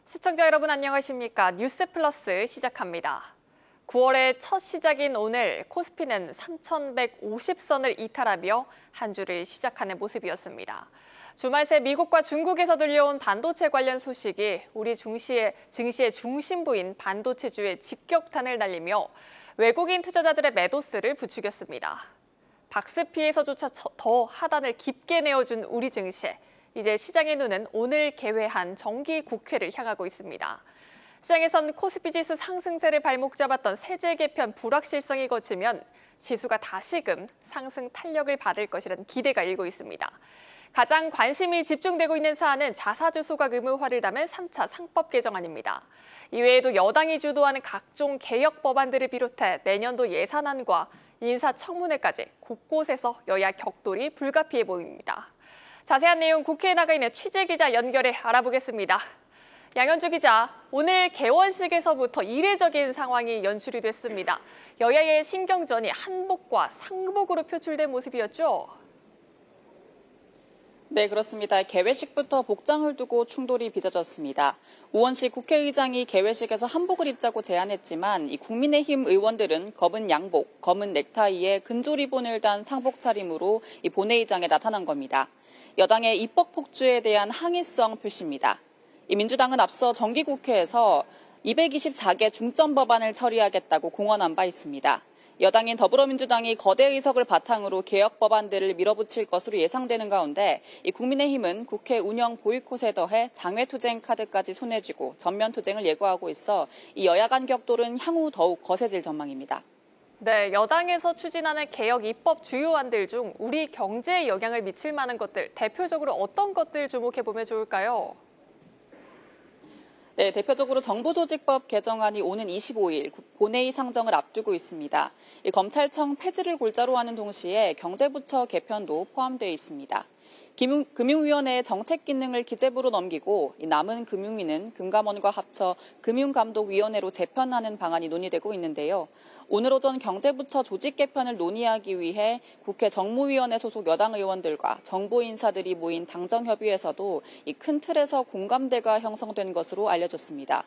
시청자 여러분 안녕하십니까? 뉴스 플러스 시작합니다. 9월의 첫 시작인 오늘 코스피는 3,150선을 이탈하며 한 주를 시작하는 모습이었습니다. 주말 새 미국과 중국에서 들려온 반도체 관련 소식이 우리 증시의 중심부인 반도체주에 직격탄을 날리며 외국인 투자자들의 매도세를 부추겼습니다. 박스피에서조차 더 하단을 깊게 내어준 우리 증시. 이제 시장의 눈은 오늘 개회한 정기 국회를 향하고 있습니다. 시장에선 코스피 지수 상승세를 발목 잡았던 세제 개편 불확실성이 거치면 지수가 다시금 상승 탄력을 받을 것이라는 기대가 일고 있습니다. 가장 관심이 집중되고 있는 사안은 자사주 소각 의무화를 담은 3차 상법 개정안입니다. 이외에도 여당이 주도하는 각종 개혁 법안들을 비롯해 내년도 예산안과 인사청문회까지 곳곳에서 여야 격돌이 불가피해 보입니다. 자세한 내용 국회에 나가 있는 취재기자 연결해 알아보겠습니다. 양현주 기자, 오늘 개원식에서부터 이례적인 상황이 연출이 됐습니다. 여야의 신경전이 한복과 상복으로 표출된 모습이었죠? 네, 그렇습니다. 개회식부터 복장을 두고 충돌이 빚어졌습니다. 우원식 국회의장이 개회식에서 한복을 입자고 제안했지만 이 국민의힘 의원들은 검은 양복, 검은 넥타이에 근조 리본을 단 상복 차림으로 이 본회의장에 나타난 겁니다. 여당의 입법 폭주에 대한 항의성 표시입니다. 이 민주당은 앞서 정기국회에서 224개 중점 법안을 처리하겠다고 공언한 바 있습니다. 여당인 더불어민주당이 거대 의석을 바탕으로 개혁 법안들을 밀어붙일 것으로 예상되는 가운데 이 국민의힘은 국회 운영 보이콧에 더해 장외투쟁 카드까지 손에 쥐고 전면 투쟁을 예고하고 있어 이 여야 간 격돌은 향후 더욱 거세질 전망입니다. 네, 여당에서 추진하는 개혁 입법 주요안들 중 우리 경제에 영향을 미칠 만한 것들, 대표적으로 어떤 것들 주목해보면 좋을까요? 네, 대표적으로 정부조직법 개정안이 오는 25일 본회의 상정을 앞두고 있습니다. 검찰청 폐지를 골자로 하는 동시에 경제부처 개편도 포함되어 있습니다. 금융위원회의 정책 기능을 기재부로 넘기고 남은 금융위는 금감원과 합쳐 금융감독위원회로 재편하는 방안이 논의되고 있는데요. 오늘 오전 경제부처 조직 개편을 논의하기 위해 국회 정무위원회 소속 여당 의원들과 정보 인사들이 모인 당정협의에서도 이 큰 틀에서 공감대가 형성된 것으로 알려졌습니다.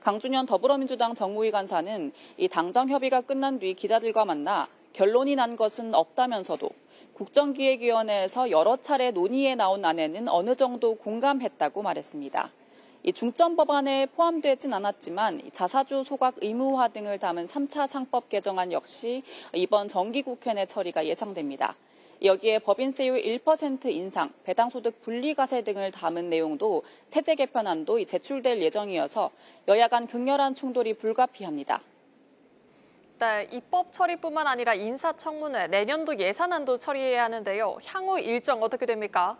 강준현 더불어민주당 정무위 간사는 이 당정협의가 끝난 뒤 기자들과 만나 결론이 난 것은 없다면서도 국정기획위원회에서 여러 차례 논의에 나온 안에는 어느 정도 공감했다고 말했습니다. 이 중점 법안에 포함되진 않았지만 자사주 소각 의무화 등을 담은 3차 상법 개정안 역시 이번 정기국회 내 처리가 예상됩니다. 여기에 법인세율 1% 인상, 배당소득 분리과세 등을 담은 내용도 세제 개편안도 제출될 예정이어서 여야 간 극렬한 충돌이 불가피합니다. 네, 입법 처리뿐만 아니라 인사청문회, 내년도 예산안도 처리해야 하는데요. 향후 일정 어떻게 됩니까?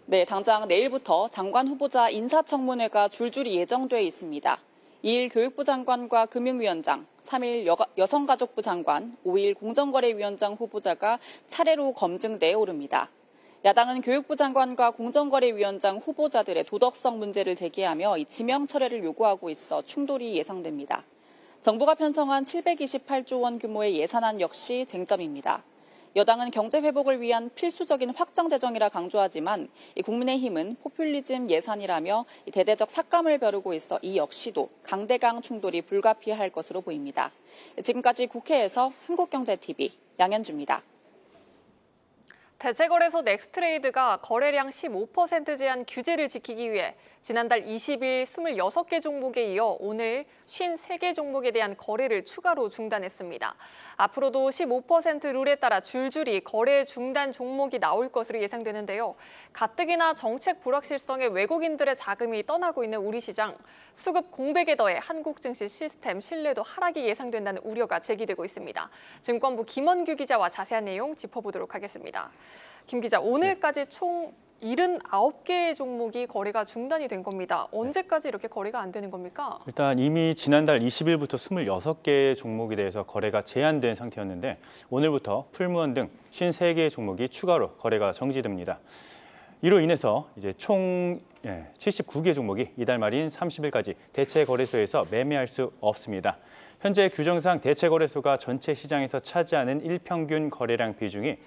네, 당장 내일부터 장관 후보자 인사청문회가 줄줄이 예정돼 있습니다. 2일 교육부 장관과 금융위원장, 3일 여성가족부 장관, 5일 공정거래위원장 후보자가 차례로 검증대에 오릅니다. 야당은 교육부 장관과 공정거래위원장 후보자들의 도덕성 문제를 제기하며 이 지명 철회를 요구하고 있어 충돌이 예상됩니다. 정부가 편성한 728조 원 규모의 예산안 역시 쟁점입니다. 여당은 경제 회복을 위한 필수적인 확장 재정이라 강조하지만 국민의힘은 포퓰리즘 예산이라며 대대적 삭감을 벼르고 있어 이 역시도 강대강 충돌이 불가피할 것으로 보입니다. 지금까지 국회에서 한국경제TV 양현주입니다. 대체거래소 넥스트레이드가 거래량 15% 제한 규제를 지키기 위해 지난달 20일 26개 종목에 이어 오늘 53개 종목에 대한 거래를 추가로 중단했습니다. 앞으로도 15% 룰에 따라 줄줄이 거래 중단 종목이 나올 것으로 예상되는데요. 가뜩이나 정책 불확실성에 외국인들의 자금이 떠나고 있는 우리 시장, 수급 공백에 더해 한국 증시 시스템 신뢰도 하락이 예상된다는 우려가 제기되고 있습니다. 증권부 김원규 기자와 자세한 내용 짚어보도록 하겠습니다. 김 기자, 오늘까지 총 79개의 종목이 거래가 중단이 된 겁니다. 언제까지 이렇게 거래가 안 되는 겁니까? 일단 이미 지난달 20일부터 26개의 종목에 대해서 거래가 제한된 상태였는데 오늘부터 풀무원 등 53개의 종목이 추가로 거래가 정지됩니다. 이로 인해서 이제 총 79개 종목이 이달 말인 30일까지 대체거래소에서 매매할 수 없습니다. 현재 규정상 대체거래소가 전체 시장에서 차지하는 일평균 거래량 비중이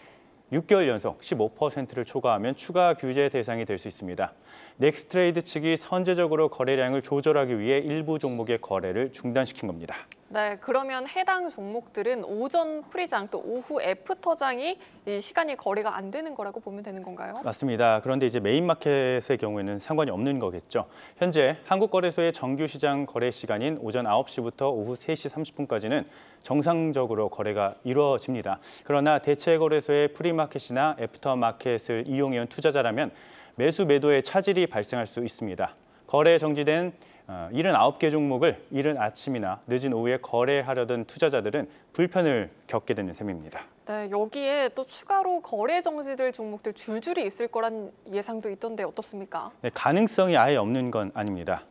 6개월 연속 15%를 초과하면 추가 규제 대상이 될 수 있습니다. 넥스트레이드 측이 선제적으로 거래량을 조절하기 위해 일부 종목의 거래를 중단시킨 겁니다. 네, 그러면 해당 종목들은 오전 프리장 또 오후 애프터장이 이 시간이 거래가 안 되는 거라고 보면 되는 건가요? 맞습니다. 그런데 이제 메인 마켓의 경우에는 상관이 없는 거겠죠. 현재 한국거래소의 정규 시장 거래 시간인 오전 9시부터 오후 3시 30분까지는 정상적으로 거래가 이루어집니다. 그러나 대체 거래소의 프리마켓이나 애프터마켓을 이용해온 투자자라면 매수 매도에 차질이 발생할 수 있습니다. 거래 정지된 79개 종목을 이른 아침이나 늦은 오후에 거래하려던 투자자들은 불편을 겪게 되는 셈입니다. 네, 여기에 또 추가로 거래 정지될 종목들 줄줄이 있을 거란 예상도 있던데 어떻습니까? 네, 가능성이 아예 없는 건 아닙니다.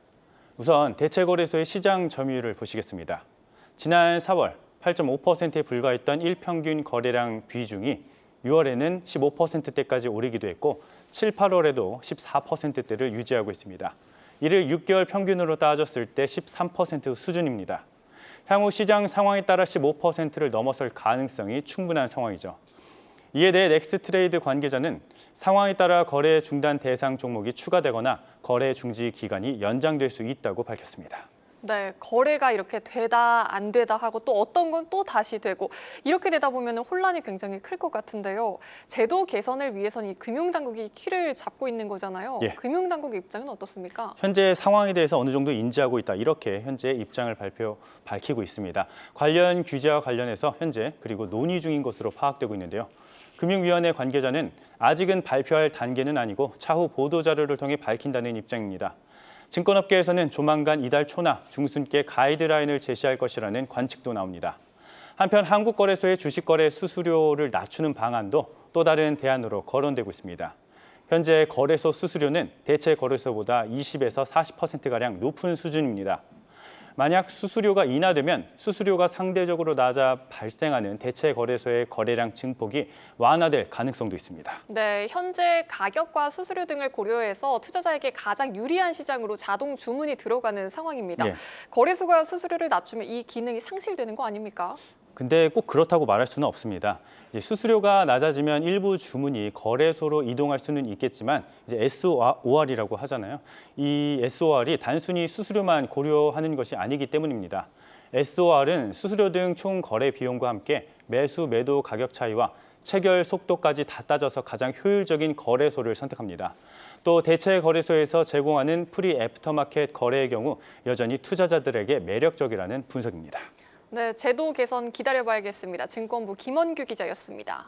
우선 대체거래소의 시장 점유율을 보시겠습니다. 지난 4월 8.5%에 불과했던 일평균 거래량 비중이 6월에는 15%대까지 오르기도 했고 7, 8월에도 14%대를 유지하고 있습니다. 이를 6개월 평균으로 따졌을 때 13% 수준입니다. 향후 시장 상황에 따라 15%를 넘어설 가능성이 충분한 상황이죠. 이에 대해 넥스트레이드 관계자는 상황에 따라 거래 중단 대상 종목이 추가되거나 거래 중지 기간이 연장될 수 있다고 밝혔습니다. 네, 거래가 이렇게 되다 안 되다 하고 또 어떤 건 또 다시 되고 이렇게 되다 보면 혼란이 굉장히 클 것 같은데요. 제도 개선을 위해서는 이 금융당국이 키를 잡고 있는 거잖아요. 예. 금융당국의 입장은 어떻습니까? 현재 상황에 대해서 어느 정도 인지하고 있다. 이렇게 현재 입장을 밝히고 있습니다. 관련 규제와 관련해서 현재 그리고 논의 중인 것으로 파악되고 있는데요. 금융위원회 관계자는 아직은 발표할 단계는 아니고 차후 보도자료를 통해 밝힌다는 입장입니다. 증권업계에서는 조만간 이달 초나 중순께 가이드라인을 제시할 것이라는 관측도 나옵니다. 한편 한국거래소의 주식거래 수수료를 낮추는 방안도 또 다른 대안으로 거론되고 있습니다. 현재 거래소 수수료는 대체 거래소보다 20에서 40%가량 높은 수준입니다. 만약 수수료가 인하되면 수수료가 상대적으로 낮아 발생하는 대체 거래소의 거래량 증폭이 완화될 가능성도 있습니다. 네, 현재 가격과 수수료 등을 고려해서 투자자에게 가장 유리한 시장으로 자동 주문이 들어가는 상황입니다. 예. 거래소가 수수료를 낮추면 이 기능이 상실되는 거 아닙니까? 근데 꼭 그렇다고 말할 수는 없습니다. 이제 수수료가 낮아지면 일부 주문이 거래소로 이동할 수는 있겠지만 이제 SOR이라고 하잖아요. 이 SOR이 단순히 수수료만 고려하는 것이 아니기 때문입니다. SOR은 수수료 등 총 거래 비용과 함께 매수 매도 가격 차이와 체결 속도까지 다 따져서 가장 효율적인 거래소를 선택합니다. 또 대체 거래소에서 제공하는 프리 애프터마켓 거래의 경우 여전히 투자자들에게 매력적이라는 분석입니다. 네, 제도 개선 기다려봐야겠습니다. 증권부 김원규 기자였습니다.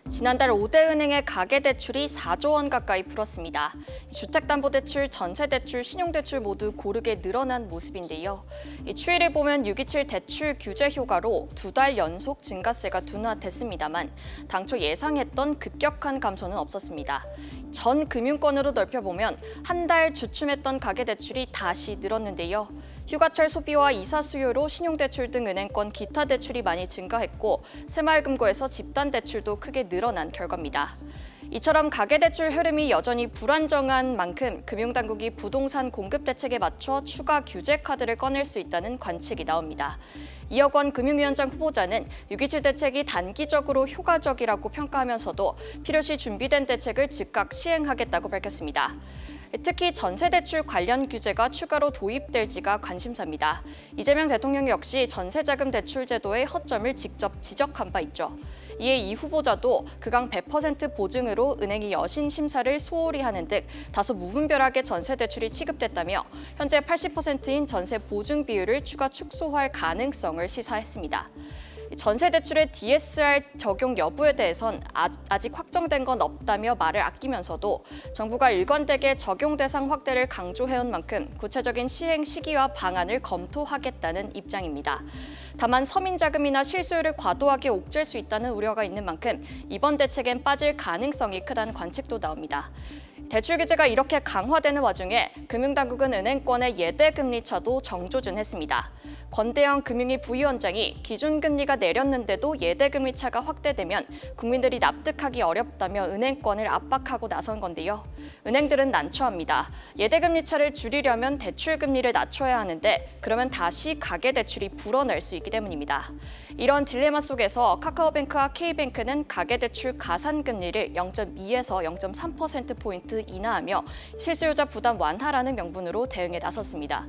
지난달 5대 은행의 가계대출이 4조 원 가까이 풀었습니다. 주택담보대출, 전세대출, 신용대출 모두 고르게 늘어난 모습인데요. 이 추이를 보면 627 대출 규제 효과로 2달 연속 증가세가 둔화됐습니다만 당초 예상했던 급격한 감소는 없었습니다. 전 금융권으로 넓혀보면 한 달 주춤했던 가계대출이 다시 늘었는데요. 휴가철 소비와 이사 수요로 신용대출 등 은행권 기타 대출이 많이 증가했고 새마을금고에서 집단대출도 크게 늘어난 결과입니다. 이처럼 가계대출 흐름이 여전히 불안정한 만큼 금융당국이 부동산 공급 대책에 맞춰 추가 규제 카드를 꺼낼 수 있다는 관측이 나옵니다. 이혁원 금융위원장 후보자는 627 대책이 단기적으로 효과적이라고 평가하면서도 필요시 준비된 대책을 즉각 시행하겠다고 밝혔습니다. 특히 전세대출 관련 규제가 추가로 도입될지가 관심사입니다. 이재명 대통령 역시 전세자금 대출 제도의 허점을 직접 지적한 바 있죠. 이에 이 후보자도 그강 100% 보증으로 은행이 여신 심사를 소홀히 하는 등 다소 무분별하게 전세 대출이 취급됐다며 현재 80%인 전세 보증 비율을 추가 축소할 가능성을 시사했습니다. 전세 대출의 DSR 적용 여부에 대해선 아직 확정된 건 없다며 말을 아끼면서도 정부가 일관되게 적용 대상 확대를 강조해온 만큼 구체적인 시행 시기와 방안을 검토하겠다는 입장입니다. 다만 서민 자금이나 실수요를 과도하게 옥죄일 수 있다는 우려가 있는 만큼 이번 대책엔 빠질 가능성이 크다는 관측도 나옵니다. 대출 규제가 이렇게 강화되는 와중에 금융당국은 은행권의 예대금리 차도 정조준했습니다. 권대영 금융위 부위원장이 기준금리가 내렸는데도 예대금리 차가 확대되면 국민들이 납득하기 어렵다며 은행권을 압박하고 나선 건데요. 은행들은 난처합니다. 예대금리 차를 줄이려면 대출금리를 낮춰야 하는데 그러면 다시 가계대출이 불어날 수 있기 때문입니다. 이런 딜레마 속에서 카카오뱅크와 K뱅크는 가계대출 가산금리를 0.2에서 0.3%포인트 인하하며 실수요자 부담 완화라는 명분으로 대응에 나섰습니다.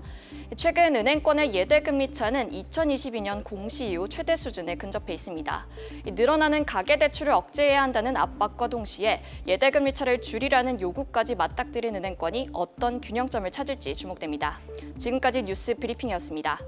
최근 은행권의 예대금리 차는 2022년 공시 이후 최대 수준에 근접해 있습니다. 늘어나는 가계대출을 억제해야 한다는 압박과 동시에 예대금리 차를 줄이라는 요구까지 맞닥뜨린 은행권이 어떤 균형점을 찾을지 주목됩니다. 지금까지 뉴스 브리핑이었습니다.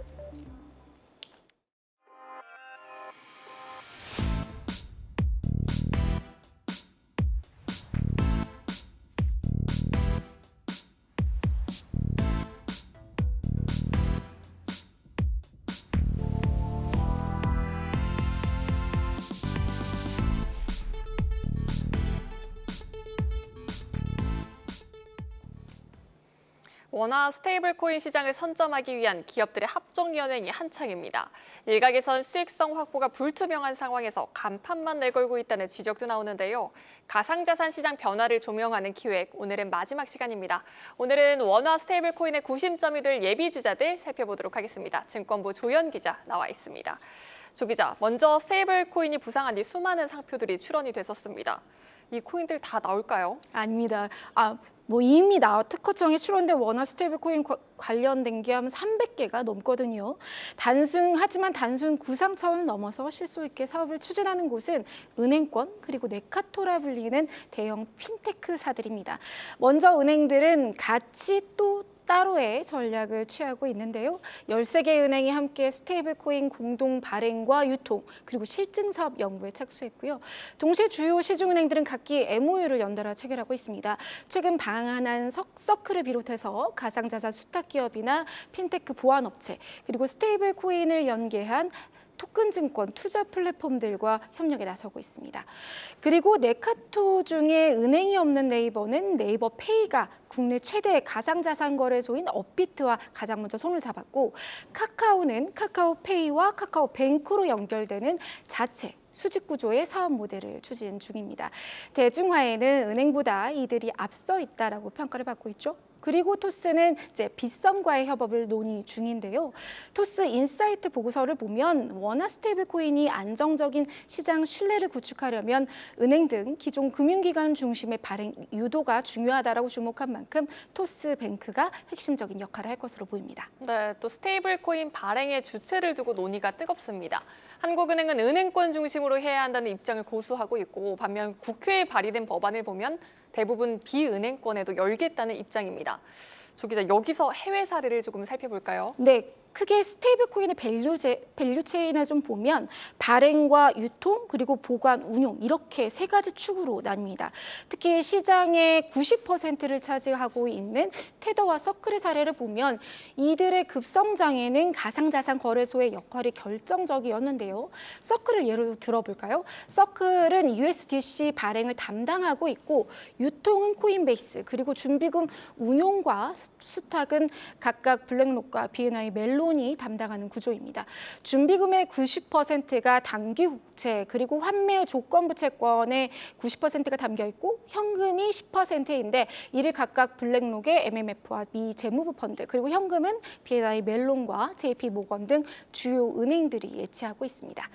원화 스테이블 코인 시장을 선점하기 위한 기업들의 합종 연행이 한창입니다. 일각에선 수익성 확보가 불투명한 상황에서 간판만 내걸고 있다는 지적도 나오는데요. 가상자산 시장 변화를 조명하는 기획, 오늘은 마지막 시간입니다. 오늘은 원화 스테이블 코인의 구심점이 될 예비 주자들 살펴보도록 하겠습니다. 증권부 조연 기자 나와 있습니다. 조 기자, 먼저 스테이블 코인이 부상한 뒤 수많은 상표들이 출원이 됐었습니다. 이 코인들 다 나올까요? 아닙니다. 이미 특허청에 출원된 원화 스테이블 코인 관련된 게 한 300개가 넘거든요. 하지만 단순 구상 차원을 넘어서 실속 있게 사업을 추진하는 곳은 은행권 그리고 네카토라 불리는 대형 핀테크사들입니다. 먼저 은행들은 같이 또 따로의 전략을 취하고 있는데요. 13개 은행이 함께 스테이블 코인 공동 발행과 유통 그리고 실증 사업 연구에 착수했고요. 동시에 주요 시중은행들은 각기 MOU를 연달아 체결하고 있습니다. 최근 방한한 서클을 비롯해서 가상자산 수탁 기업이나 핀테크 보안업체 그리고 스테이블 코인을 연계한 토큰 증권 투자 플랫폼들과 협력에 나서고 있습니다. 그리고 네카토 중에 은행이 없는 네이버는 네이버 페이가 국내 최대 가상자산 거래소인 업비트와 가장 먼저 손을 잡았고, 카카오는 카카오페이와 카카오뱅크로 연결되는 자체 수직 구조의 사업 모델을 추진 중입니다. 대중화에는 은행보다 이들이 앞서 있다라고 평가를 받고 있죠. 그리고 토스는 이제 빗썸과의 협업을 논의 중인데요. 토스 인사이트 보고서를 보면 원화 스테이블 코인이 안정적인 시장 신뢰를 구축하려면 은행 등 기존 금융기관 중심의 발행 유도가 중요하다라고 주목한 만큼 토스뱅크가 핵심적인 역할을 할 것으로 보입니다. 네, 또 스테이블 코인 발행의 주체를 두고 논의가 뜨겁습니다. 한국은행은 은행권 중심으로 해야 한다는 입장을 고수하고 있고, 반면 국회에 발의된 법안을 보면 대부분 비은행권에도 열겠다는 입장입니다. 조 기자, 여기서 해외 사례를 조금 살펴볼까요? 네. 크게 스테이블 코인의 밸류 체인을 좀 보면 발행과 유통 그리고 보관, 운용 이렇게 세 가지 축으로 나뉩니다. 특히 시장의 90%를 차지하고 있는 테더와 서클의 사례를 보면 이들의 급성장에는 가상자산 거래소의 역할이 결정적이었는데요. 서클을 예로 들어볼까요? 서클은 USDC 발행을 담당하고 있고, 유통은 코인베이스, 그리고 준비금 운용과 수탁은 각각 블랙록과 BNI 멜론이 담당하는 구조입니다. 준비금의 90%가 단기 국채, 그리고 환매 조건부 채권의 90%가 담겨 있고, 현금이 10%인데 이를 각각 블랙록의 MMF와 미 재무부 펀드, 그리고 현금은 BNI 멜론과 JP 모건 등 주요 은행들이 예치하고 있습니다.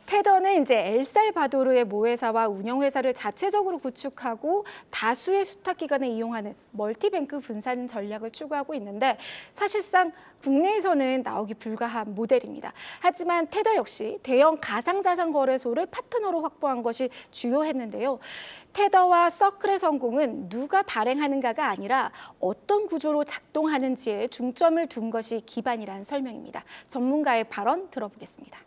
테더는 이제 엘살바도르의 모회사와 운영회사를 자체적으로 구축하고 다수의 수탁기관을 이용하는 멀티뱅크 분산 전략을 추구하고 있는데, 사실상 국내에서는 나오기 불가한 모델입니다. 하지만 테더 역시 대형 가상자산 거래소를 파트너로 확보한 것이 주요했는데요. 테더와 서클의 성공은 누가 발행하는가가 아니라 어떤 구조로 작동하는지에 중점을 둔 것이 기반이라는 설명입니다. 전문가의 발언 들어보겠습니다.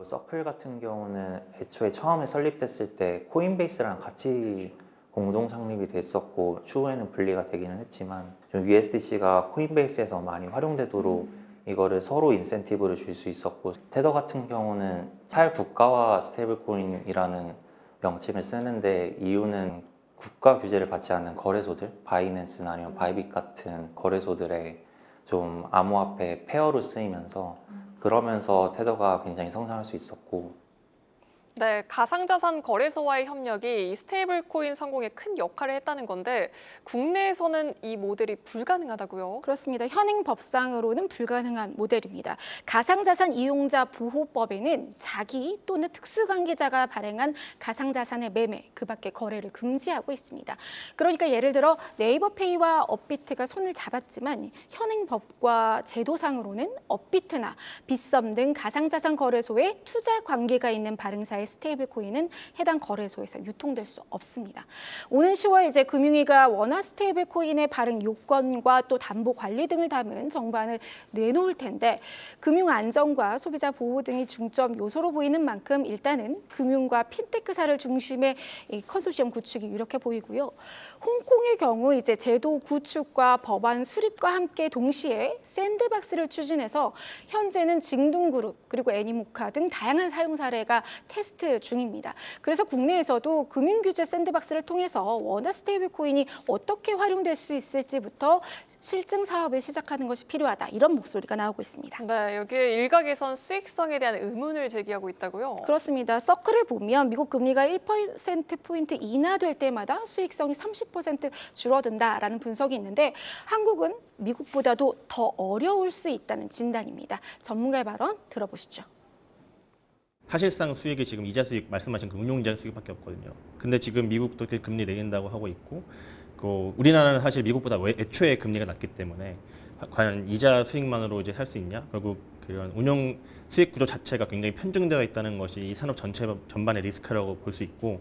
서클 같은 경우는 애초에 처음에 설립됐을 때 코인베이스랑 같이 공동 창립이 됐었고 추후에는 분리가 되기는 했지만 좀 USDC가 코인베이스에서 많이 활용되도록 이거를 서로 인센티브를 줄 수 있었고, 테더 같은 경우는 탈국가화 스테이블코인이라는 명칭을 쓰는데 이유는 국가 규제를 받지 않는 거래소들, 바이낸스나 아니면 바이빗 같은 거래소들의 좀 암호화폐 페어로 쓰이면서 그러면서 테더가 굉장히 성장할 수 있었고, 네, 가상자산 거래소와의 협력이 이 스테이블 코인 성공에 큰 역할을 했다는 건데 국내에서는 이 모델이 불가능하다고요? 그렇습니다. 현행 법상으로는 불가능한 모델입니다. 가상자산 이용자 보호법에는 자기 또는 특수관계자가 발행한 가상자산의 매매, 그 밖에 거래를 금지하고 있습니다. 그러니까 예를 들어 네이버페이와 업비트가 손을 잡았지만 현행 법과 제도상으로는 업비트나 빗썸 등 가상자산 거래소에 투자 관계가 있는 발행사의 스테이블 코인은 해당 거래소에서 유통될 수 없습니다. 오는 10월 이제 금융위가 원화 스테이블 코인의 발행 요건과 또 담보 관리 등을 담은 정부안을 내놓을 텐데 금융 안정과 소비자 보호 등이 중점 요소로 보이는 만큼 일단은 금융과 핀테크사를 중심의 이 컨소시엄 구축이 유력해 보이고요. 홍콩의 경우 이제 제도 구축과 법안 수립과 함께 동시에 샌드박스를 추진해서 현재는 징둥그룹 그리고 애니모카 등 다양한 사용 사례가 테스트 중입니다. 그래서 국내에서도 금융규제 샌드박스를 통해서 원화 스테이블 코인이 어떻게 활용될 수 있을지부터 실증 사업을 시작하는 것이 필요하다. 이런 목소리가 나오고 있습니다. 네, 여기에 일각에선 수익성에 대한 의문을 제기하고 있다고요? 그렇습니다. 서클을 보면 미국 금리가 1%포인트 인하될 때마다 수익성이 30% 줄어든다라는 분석이 있는데 한국은 미국보다도 더 어려울 수 있다는 진단입니다. 전문가의 발언 들어보시죠. 사실상 수익이 지금 이자 수익 말씀하신 그 운용 이자 수익밖에 없거든요. 근데 지금 미국도 금리 내린다고 하고 있고, 우리나라는 사실 미국보다 애초에 금리가 낮기 때문에 과연 이자 수익만으로 이제 살 수 있냐? 결국 그런 운용 수익 구조 자체가 굉장히 편중되어 있다는 것이 이 산업 전반의 리스크라고 볼 수 있고.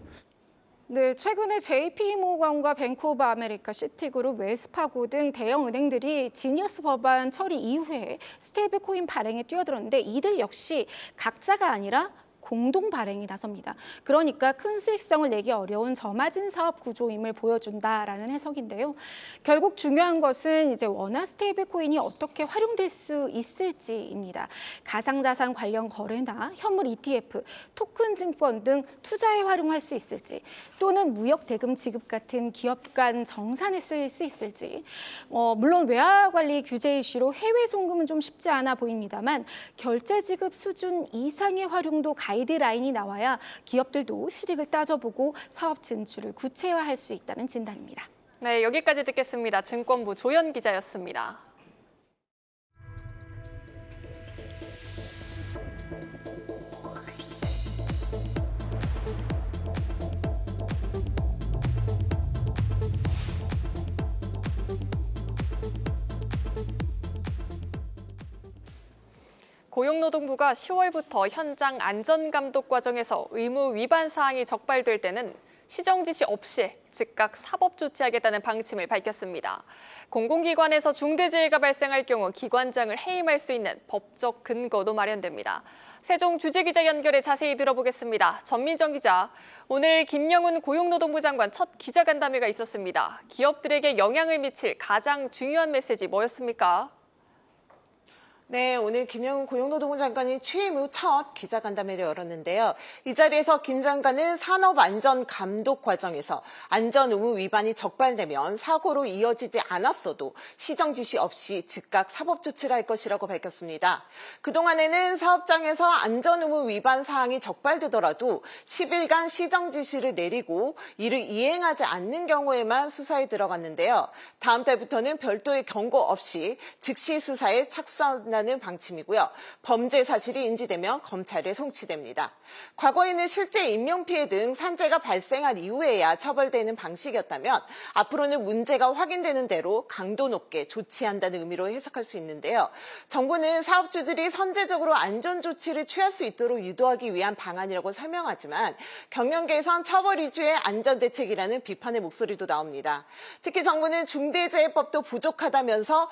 네, 최근에 JP모건과 뱅크 오브 아메리카, 시티그룹, 웰스파고 등 대형 은행들이 지니어스 법안 처리 이후에 스테이블 코인 발행에 뛰어들었는데 이들 역시 각자가 아니라 공동 발행이 나섭니다. 그러니까 큰 수익성을 내기 어려운 저마진 사업 구조임을 보여준다라는 해석인데요. 결국 중요한 것은 이제 원화 스테이블 코인이 어떻게 활용될 수 있을지입니다. 가상자산 관련 거래나 현물 ETF, 토큰 증권 등 투자에 활용할 수 있을지, 또는 무역 대금 지급 같은 기업 간 정산에 쓰일 수 있을지. 물론 외화 관리 규제 이슈로 해외 송금은 좀 쉽지 않아 보입니다만 결제 지급 수준 이상의 활용도 가이드라인이 나와야 기업들도 실익을 따져보고 사업 진출을 구체화할 수 있다는 진단입니다. 네, 여기까지 듣겠습니다. 증권부 조연 기자였습니다. 고용노동부가 10월부터 현장 안전감독 과정에서 의무 위반 사항이 적발될 때는 시정 지시 없이 즉각 사법 조치하겠다는 방침을 밝혔습니다. 공공기관에서 중대재해가 발생할 경우 기관장을 해임할 수 있는 법적 근거도 마련됩니다. 세종 주재기자 연결해 자세히 들어보겠습니다. 전민정 기자, 오늘 김영훈 고용노동부 장관 첫 기자간담회가 있었습니다. 기업들에게 영향을 미칠 가장 중요한 메시지 뭐였습니까? 네, 오늘 김영훈 고용노동부 장관이 취임 후 첫 기자간담회를 열었는데요. 이 자리에서 김 장관은 산업안전감독 과정에서 안전의무 위반이 적발되면 사고로 이어지지 않았어도 시정 지시 없이 즉각 사법 조치를 할 것이라고 밝혔습니다. 그동안에는 사업장에서 안전의무 위반 사항이 적발되더라도 10일간 시정 지시를 내리고 이를 이행하지 않는 경우에만 수사에 들어갔는데요. 다음 달부터는 별도의 경고 없이 즉시 수사에 착수한다는 방침이고요. 범죄 사실이 인지되면 검찰에 송치됩니다. 과거에는 실제 인명피해 등 산재가 발생한 이후에야 처벌되는 방식이었다면 앞으로는 문제가 확인되는 대로 강도 높게 조치한다는 의미로 해석할 수 있는데요. 정부는 사업주들이 선제적으로 안전조치를 취할 수 있도록 유도하기 위한 방안이라고 설명하지만 경영계에선 처벌 위주의 안전대책이라는 비판의 목소리도 나옵니다. 특히 정부는 중대재해법도 부족하다면서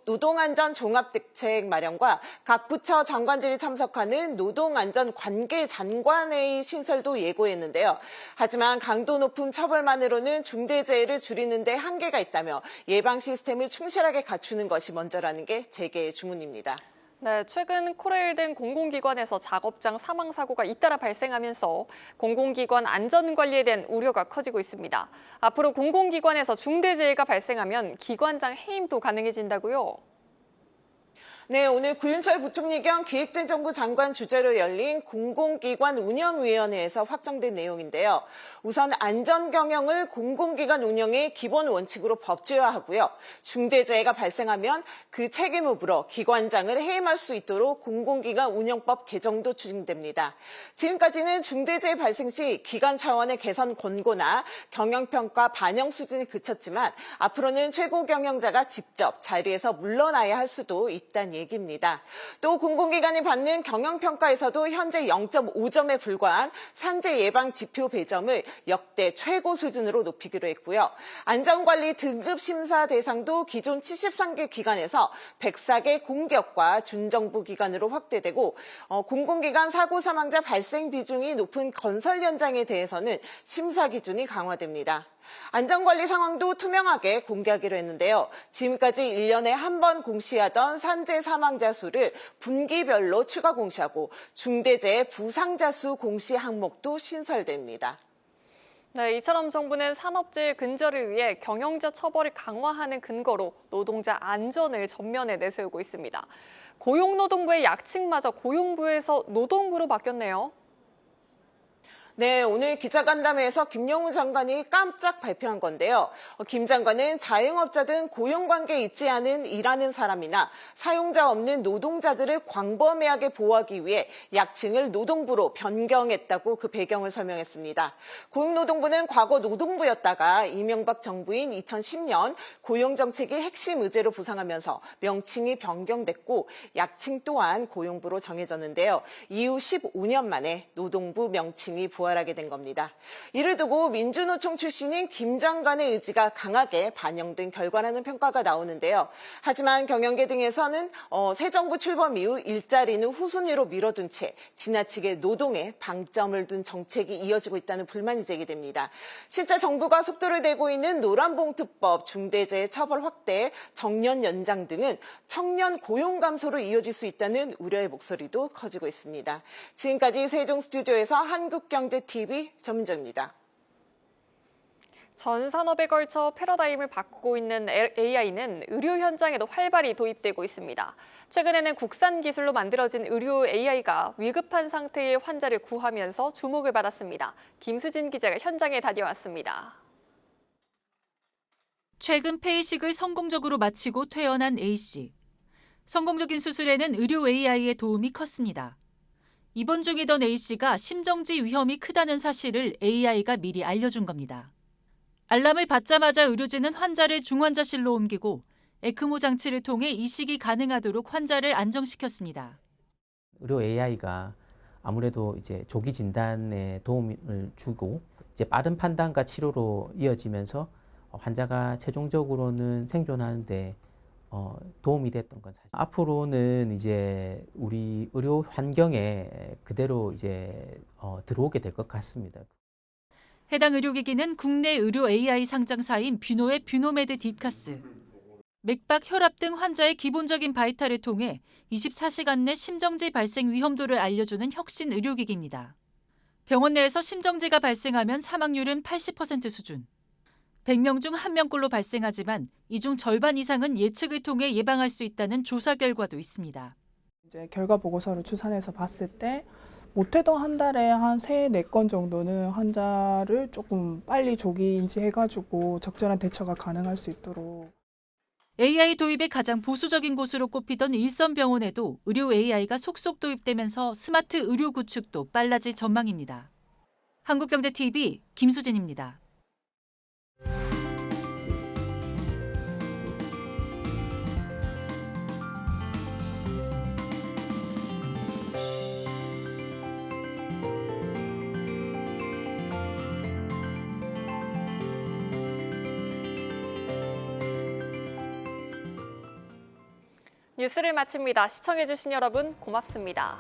노동안전 종합대책 대책 마련과 각 부처 장관들이 참석하는 노동안전관계장관회의 신설도 예고했는데요. 하지만 강도 높은 처벌만으로는 중대재해를 줄이는 데 한계가 있다며 예방 시스템을 충실하게 갖추는 것이 먼저라는 게 재계의 주문입니다. 네, 최근 코레일 등 공공기관에서 작업장 사망 사고가 잇따라 발생하면서 공공기관 안전관리에 대한 우려가 커지고 있습니다. 앞으로 공공기관에서 중대재해가 발생하면 기관장 해임도 가능해진다고요? 네, 오늘 구윤철 부총리 겸 기획재정부 장관 주재로 열린 공공기관 운영위원회에서 확정된 내용인데요. 우선 안전경영을 공공기관 운영의 기본 원칙으로 법제화하고요. 중대재해가 발생하면 그 책임을 물어 기관장을 해임할 수 있도록 공공기관 운영법 개정도 추진됩니다. 지금까지는 중대재해 발생 시 기관 차원의 개선 권고나 경영평가 반영 수준이 그쳤지만 앞으로는 최고 경영자가 직접 자리에서 물러나야 할 수도 있다는 얘기입니다. 또 공공기관이 받는 경영평가에서도 현재 0.5점에 불과한 산재 예방 지표 배점을 역대 최고 수준으로 높이기로 했고요. 안전관리 등급 심사 대상도 기존 73개 기관에서 104개 공기업과 준정부 기관으로 확대되고 공공기관 사고 사망자 발생 비중이 높은 건설 현장에 대해서는 심사 기준이 강화됩니다. 안전관리 상황도 투명하게 공개하기로 했는데요. 지금까지 1년에 한 번 공시하던 산재 사망자 수를 분기별로 추가 공시하고 중대재해 부상자 수 공시 항목도 신설됩니다. 네, 이처럼 정부는 산업재해 근절을 위해 경영자 처벌을 강화하는 근거로 노동자 안전을 전면에 내세우고 있습니다. 고용노동부의 약칭마저 고용부에서 노동부로 바뀌었네요. 네, 오늘 기자간담회에서 김영우 장관이 깜짝 발표한 건데요. 김 장관은 자영업자 등 고용관계에 있지 않은 일하는 사람이나 사용자 없는 노동자들을 광범위하게 보호하기 위해 약칭을 노동부로 변경했다고 그 배경을 설명했습니다. 고용노동부는 과거 노동부였다가 이명박 정부인 2010년 고용정책이 핵심 의제로 부상하면서 명칭이 변경됐고 약칭 또한 고용부로 정해졌는데요. 이후 15년 만에 노동부 명칭이 부활하게 된 겁니다. 이를 두고 민주노총 출신인 김 장관의 의지가 강하게 반영된 결과라는 평가가 나오는데요. 하지만 경영계 등에서는 새 정부 출범 이후 일자리는 후순위로 밀어둔 채 지나치게 노동에 방점을 둔 정책이 이어지고 있다는 불만이 제기됩니다. 실제 정부가 속도를 내고 있는 노란봉투법, 중대재해 처벌 확대, 정년 연장 등은 청년 고용 감소로 이어질 수 있다는 우려의 목소리도 커지고 있습니다. 지금까지 세종 스튜디오에서 한국경제TV 전민정입니다. 전 산업에 걸쳐 패러다임을 바꾸고 있는 AI는 의료 현장에도 활발히 도입되고 있습니다. 최근에는 국산 기술로 만들어진 의료 AI가 위급한 상태의 환자를 구하면서 주목을 받았습니다. 김수진 기자가 현장에 다녀왔습니다. 최근 폐이식을 성공적으로 마치고 퇴원한 A씨. 성공적인 수술에는 의료 AI의 도움이 컸습니다. 입원 중이던 A씨가 심정지 위험이 크다는 사실을 AI가 미리 알려준 겁니다. 알람을 받자마자 의료진은 환자를 중환자실로 옮기고 에크모 장치를 통해 이식이 가능하도록 환자를 안정시켰습니다. 의료 AI가 아무래도 이제 조기 진단에 도움을 주고 이제 빠른 판단과 치료로 이어지면서 환자가 최종적으로는 생존하는데 도움이 됐던 건 사실. 앞으로는 이제 우리 의료 환경에 그대로 이제 들어오게 될 것 같습니다. 해당 의료기기는 국내 의료 AI 상장사인 뷰노의 뷰노메드 딥카스. 맥박, 혈압 등 환자의 기본적인 바이탈을 통해 24시간 내 심정지 발생 위험도를 알려주는 혁신 의료기기입니다. 병원 내에서 심정지가 발생하면 사망률은 80% 수준. 100명 중 1명꼴로 발생하지만 이 중 절반 이상은 예측을 통해 예방할 수 있다는 조사 결과도 있습니다. 이제 결과 보고서를 추산해서 봤을 때 못해도 한 달에 한 3-4건 정도는 환자를 조금 빨리 조기 인지해가지고 적절한 대처가 가능할 수 있도록. AI 도입의 가장 보수적인 곳으로 꼽히던 일선병원에도 의료 AI가 속속 도입되면서 스마트 의료 구축도 빨라질 전망입니다. 한국경제TV 김수진입니다. 뉴스를 마칩니다. 시청해주신 여러분 고맙습니다.